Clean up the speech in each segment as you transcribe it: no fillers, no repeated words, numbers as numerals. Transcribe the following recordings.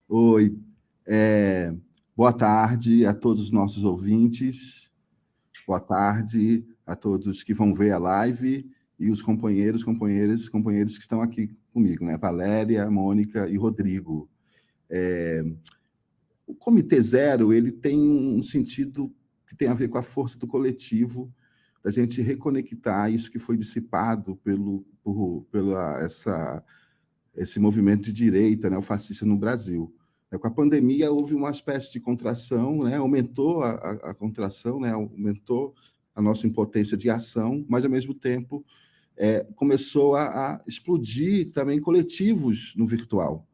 Oi, boa tarde a todos os nossos ouvintes, boa tarde a todos que vão ver a live e os companheiras que estão aqui comigo, né? Valéria, Mônica e Rodrigo. O Comitê Zero, ele tem um sentido que tem a ver com a força do coletivo, da gente reconectar isso que foi dissipado esse movimento de direita, né, o fascista no Brasil. Com a pandemia, houve uma espécie de contração, né, aumentou a contração, né, aumentou a nossa impotência de ação, mas, ao mesmo tempo, começou a explodir também coletivos no virtual.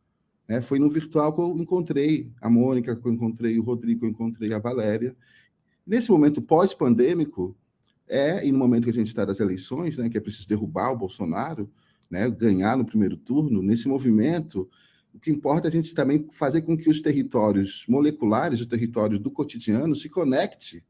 Foi no virtual que eu encontrei a Mônica, que eu encontrei o Rodrigo, que eu encontrei a Valéria. Nesse momento pós-pandêmico, e no momento que a gente está das eleições, né, que é preciso derrubar o Bolsonaro, né, ganhar no primeiro turno, nesse movimento, o que importa é a gente também fazer com que os territórios moleculares, os territórios do cotidiano, se conecte,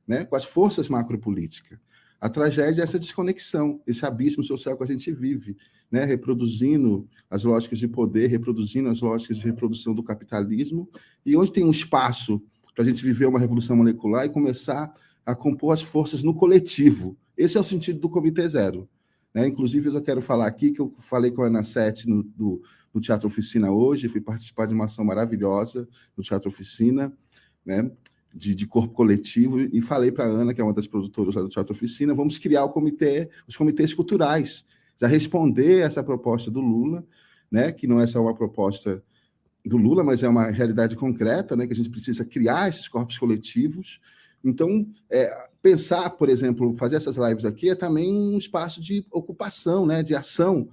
né, com as forças macropolíticas. A tragédia é essa desconexão, esse abismo social que a gente vive, né, reproduzindo as lógicas de poder, reproduzindo as lógicas de reprodução do capitalismo, e onde tem um espaço para a gente viver uma revolução molecular e começar a compor as forças no coletivo. Esse é o sentido do Comitê Zero. Inclusive, eu quero falar aqui que eu falei com a Ana Sete no Teatro Oficina hoje, fui participar de uma ação maravilhosa no Teatro Oficina, né, de corpo coletivo, e falei para a Ana, que é uma das produtoras lá do Teatro Oficina, vamos criar os comitês culturais, já responder essa proposta do Lula, né, que não é só uma proposta do Lula, mas é uma realidade concreta, né, que a gente precisa criar esses corpos coletivos. Então, pensar, por exemplo, fazer essas lives aqui é também um espaço de ocupação, né, de ação,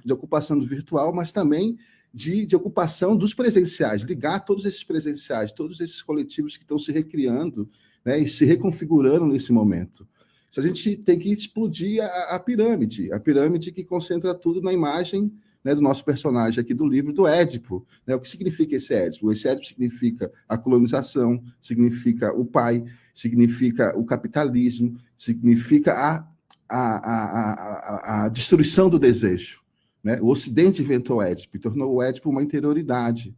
de ocupação do virtual, mas também de ocupação dos presenciais, ligar todos esses presenciais, todos esses coletivos que estão se recriando, né, e se reconfigurando nesse momento. A gente tem que explodir a pirâmide que concentra tudo na imagem, né, do nosso personagem aqui do livro, do Édipo. Né? O que significa esse Édipo? Esse Édipo significa a colonização, significa o pai, significa o capitalismo, significa a destruição do desejo. Né? O Ocidente inventou o Édipo e tornou o Édipo uma interioridade.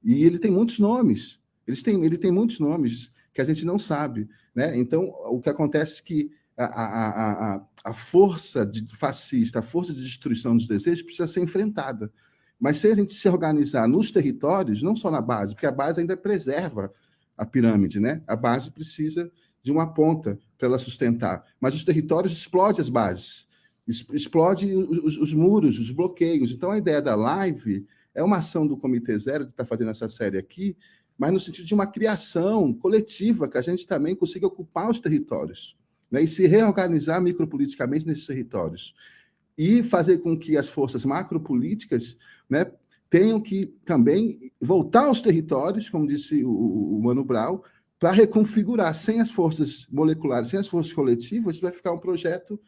E ele tem muitos nomes. Ele tem muitos nomes que a gente não sabe. Né? Então, o que acontece é que a força fascista, a força de destruição dos desejos precisa ser enfrentada. Mas se a gente se organizar nos territórios, não só na base, porque a base ainda preserva a pirâmide, né? A base precisa de uma ponta para ela sustentar. Mas os territórios explodem as bases, explodem os muros, os bloqueios. Então, a ideia da live é uma ação do Comitê Zero, que está fazendo essa série aqui, mas no sentido de uma criação coletiva, que a gente também consiga ocupar os territórios, né, e se reorganizar micropoliticamente nesses territórios. E fazer com que as forças macropolíticas, né, tenham que também voltar aos territórios, como disse o Mano Brown, para reconfigurar. Sem as forças moleculares, sem as forças coletivas, vai ficar um projeto,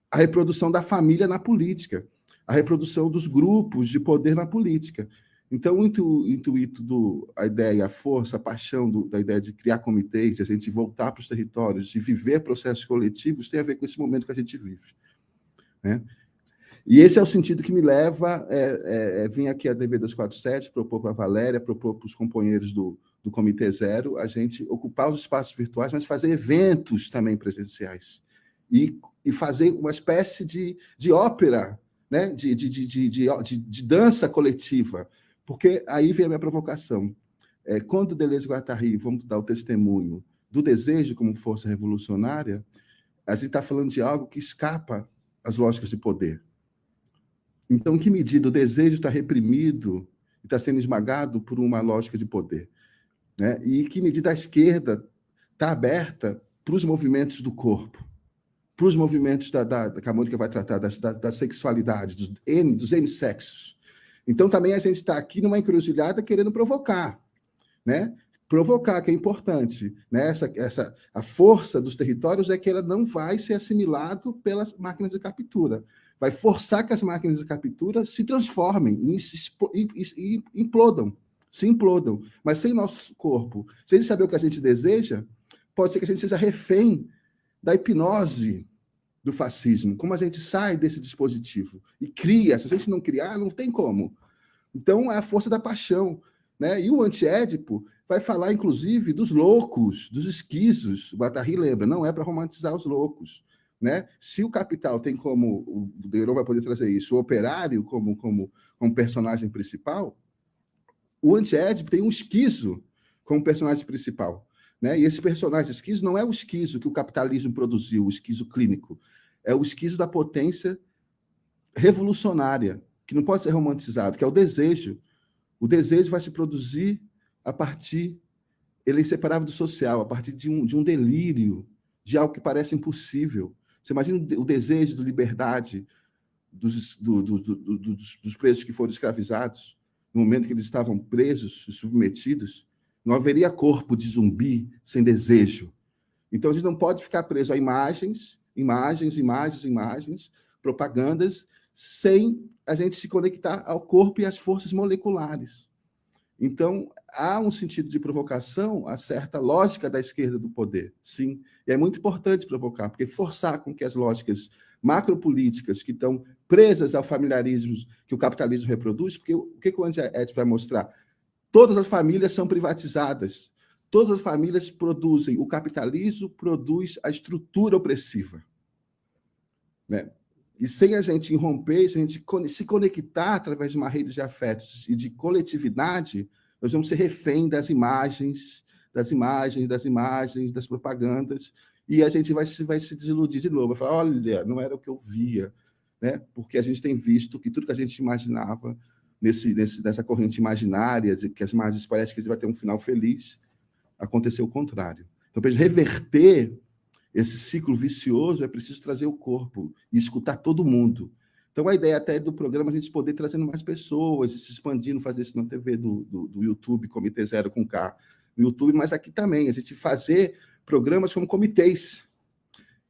a reprodução da família na política, a reprodução dos grupos de poder na política. Então, o intuito a ideia, a força, a paixão da ideia de criar comitês, de a gente voltar para os territórios, de viver processos coletivos, tem a ver com esse momento que a gente vive. Né? E esse é o sentido que me leva a vir aqui a DV 247, propor para a Valéria, propor para os companheiros do Comitê Zero, a gente ocupar os espaços virtuais, mas fazer eventos também presenciais. E fazer uma espécie de ópera, né? de dança coletiva. Porque aí vem a minha provocação. Quando Deleuze e Guattari vão dar o testemunho do desejo como força revolucionária, a gente está falando de algo que escapa às lógicas de poder. Então, em que medida o desejo está reprimido e está sendo esmagado por uma lógica de poder? Né? E em que medida a esquerda está aberta para os movimentos do corpo, para os movimentos que a Mônica vai tratar, da sexualidade, dos N sexos. Então, também a gente está aqui numa encruzilhada querendo provocar, né? Provocar, que é importante. Né? A força dos territórios é que ela não vai ser assimilada pelas máquinas de captura. Vai forçar que as máquinas de captura se transformem e implodam, se implodam. Mas sem nosso corpo, sem saber o que a gente deseja, pode ser que a gente seja refém da hipnose do fascismo, como a gente sai desse dispositivo e cria. Se a gente não criar, não tem como. Então, é a força da paixão. né? E o Antiédipo vai falar, inclusive, dos loucos, dos esquisos. O Guattari lembra, não é para romantizar os loucos, né? Se o Capital tem como, o Deiron vai poder trazer isso, o operário como personagem principal, o Antiédipo tem um esquizo como personagem principal, né? E esse personagem esquizo não é o esquizo que o capitalismo produziu, o esquizo clínico, é o esquizo da potência revolucionária, que não pode ser romantizado, que é o desejo. O desejo vai se produzir a partir, ele é inseparável do social, a partir de um delírio, de algo que parece impossível. Você imagina o desejo de liberdade dos presos que foram escravizados, no momento que eles estavam presos e submetidos, não haveria corpo de zumbi sem desejo. Então, a gente não pode ficar preso a imagens, propagandas, sem a gente se conectar ao corpo e às forças moleculares. Então, há um sentido de provocação a certa lógica da esquerda do poder, sim. E é muito importante provocar, porque forçar com que as lógicas macropolíticas que estão presas ao familiarismo que o capitalismo reproduz, porque o que o Antiédipo vai mostrar? Todas as famílias são privatizadas, todas as famílias produzem, o capitalismo produz a estrutura opressiva, né? E sem a gente romper, se a gente se conectar através de uma rede de afetos e de coletividade, nós vamos ser refém das imagens, das propagandas, e a gente vai se desiludir de novo, vai falar, olha, não era o que eu via, né? Porque a gente tem visto que tudo que a gente imaginava nessa corrente imaginária, de que as imagens parecem que vai ter um final feliz, aconteceu o contrário. Então, para reverter esse ciclo vicioso, é preciso trazer o corpo e escutar todo mundo. Então, a ideia até do programa é a gente poder trazendo mais pessoas, se expandindo, fazer isso na TV do YouTube, Comitê Zero com K, no YouTube, mas aqui também, a gente fazer programas como comitês,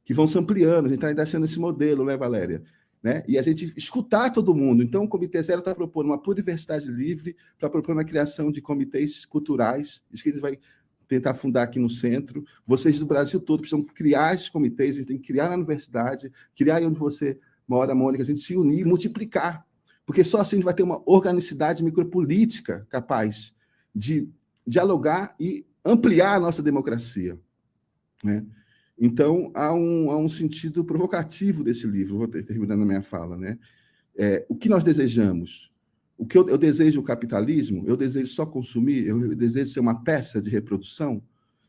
que vão se ampliando, a gente está ainda achando esse modelo, né, Valéria? Né? E a gente escutar todo mundo. Então, o Comitê Zero está propondo uma pluriversidade livre, para propor a criação de comitês culturais, isso que a gente vai tentar fundar aqui no centro. Vocês do Brasil todo precisam criar esses comitês, a gente tem que criar na universidade, criar aí onde você mora, Mônica, a gente se unir, multiplicar, porque só assim a gente vai ter uma organicidade micropolítica capaz de dialogar e ampliar a nossa democracia, né? Então, há um sentido provocativo desse livro, vou terminando a minha fala, né? O que nós desejamos? O que eu desejo o capitalismo? Eu desejo só consumir? Eu desejo ser uma peça de reprodução?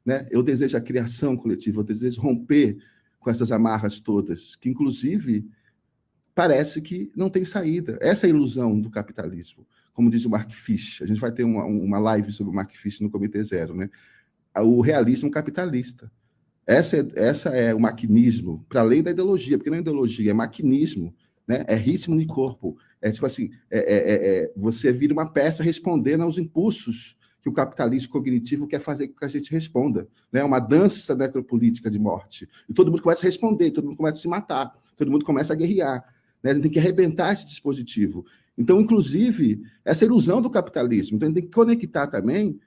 Né? Eu desejo a criação coletiva, eu desejo romper com essas amarras todas, que, inclusive, parece que não tem saída. Essa é a ilusão do capitalismo, como diz o Mark Fish. A gente vai ter uma live sobre o Mark Fish no Comitê Zero, né? O realismo capitalista. Essa é o maquinismo, para além da ideologia, porque não é ideologia, é maquinismo, né? É ritmo de corpo. É tipo assim, você vira uma peça respondendo aos impulsos que o capitalismo cognitivo quer fazer com que a gente responda. Né? Uma dança necropolítica de morte. E todo mundo começa a responder, todo mundo começa a se matar, todo mundo começa a guerrear. Né? A gente tem que arrebentar esse dispositivo. Então, inclusive, essa ilusão do capitalismo. Então, a gente tem que conectar também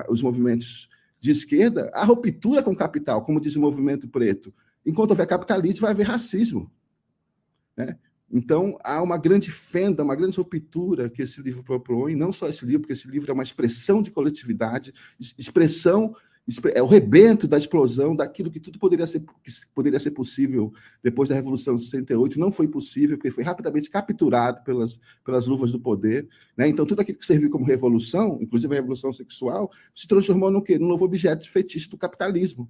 os movimentos de esquerda à ruptura com o capital, como diz o movimento preto. Enquanto houver capitalismo, vai haver racismo. Né? Então, há uma grande fenda, uma grande ruptura que esse livro propõe, não só esse livro, porque esse livro é uma expressão de coletividade, é o rebento da explosão daquilo que tudo poderia ser possível depois da Revolução de 68, não foi possível, porque foi rapidamente capturado pelas luvas do poder. Né? Então, tudo aquilo que serviu como revolução, inclusive a revolução sexual, se transformou no quê? Num novo objeto de fetiche do capitalismo.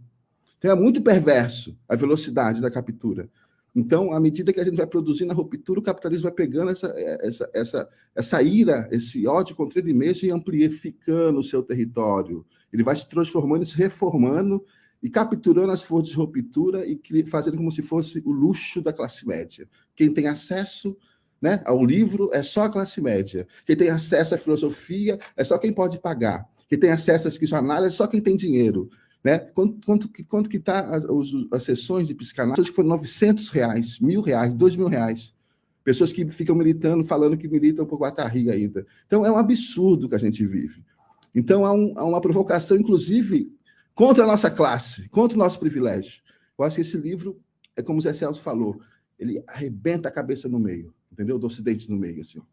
Então, é muito perverso a velocidade da captura. Então, à medida que a gente vai produzindo a ruptura, o capitalismo vai pegando essa ira, esse ódio contra ele mesmo e amplificando o seu território. Ele vai se transformando, se reformando e capturando as forças de ruptura e fazendo como se fosse o luxo da classe média. Quem tem acesso, né, ao livro é só a classe média. Quem tem acesso à filosofia é só quem pode pagar. Quem tem acesso à psicanálise é só quem tem dinheiro. Né? Quanto que está as sessões de psicanálise? Pessoas que foram R$900, R$1.000, R$2.000. Pessoas que ficam militando, falando que militam por Guattari ainda. Então, é um absurdo que a gente vive. Então, há uma provocação, inclusive, contra a nossa classe, contra o nosso privilégio. Eu acho que esse livro, é como o Zé Celso falou, ele arrebenta a cabeça no meio, entendeu? Do Ocidente no meio, assim, ó.